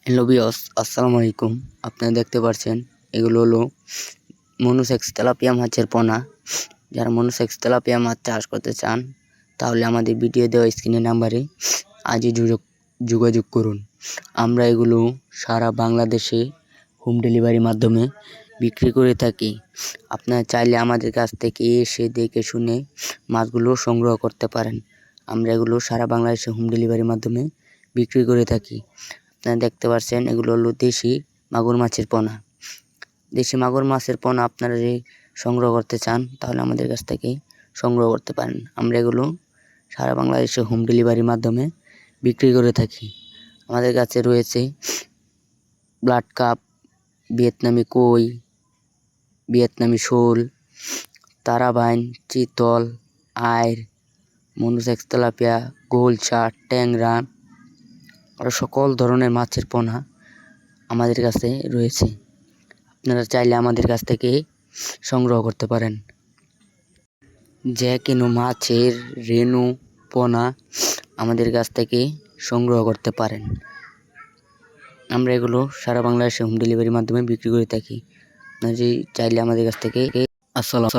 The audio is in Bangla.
হ্যালো ভিউয়ার্স, আসসালামু আলাইকুম। আপনারা দেখতে পাচ্ছেন এগুলো হলো মনোসেক্স তেলাপিয়া মাছের পোনা। যারা মনোসেক্স তেলাপিয়া মাছ চাষ করতে চান তাহলে আমাদের ভিডিও দেওয়া স্ক্রিনের নাম্বারে আজই যোগাযোগ করুন। আমরা এগুলো সারা বাংলাদেশে হোম ডেলিভারির মাধ্যমে বিক্রি করে থাকি। আপনারা চাইলে আমাদের কাছ থেকে এসে দেখে শুনে মাছগুলো সংগ্রহ করতে পারেন। আমরা এগুলো সারা বাংলাদেশে হোম ডেলিভারির মাধ্যমে বিক্রি করে থাকি। আপনারা দেখতে পাচ্ছেন এগুলো হলো দেশি মাগুর মাছের পোনা। দেশি মাগুর মাছের পোনা আপনারা যদি সংগ্রহ করতে চান তাহলে আমাদের কাছ থেকে সংগ্রহ করতে পারেন। আমরা এগুলো সারা বাংলাদেশে হোম ডেলিভারির মাধ্যমে বিক্রি করে থাকি। আমাদের কাছে রয়েছে ব্লাড কাপ, ভিয়েতনামি কই, ভিয়েতনামি শোল, তারাবাইন, চিতল, আইর, মনোসেক্স তেলাপিয়া, গোলচা, ট্যাংরা আরও সকল ধরনের মাছের পোনা আমাদের কাছে রয়েছে। আপনারা চাইলে আমাদের কাছ থেকে সংগ্রহ করতে পারেন। যে কোনো মাছের রেণু পোনা আমাদের কাছ থেকে সংগ্রহ করতে পারেন। আমরা এগুলো সারা বাংলাদেশে হোম ডেলিভারির মাধ্যমে বিক্রি করে থাকি। আপনারা চাইলে আমাদের কাছ থেকে আসসালাম।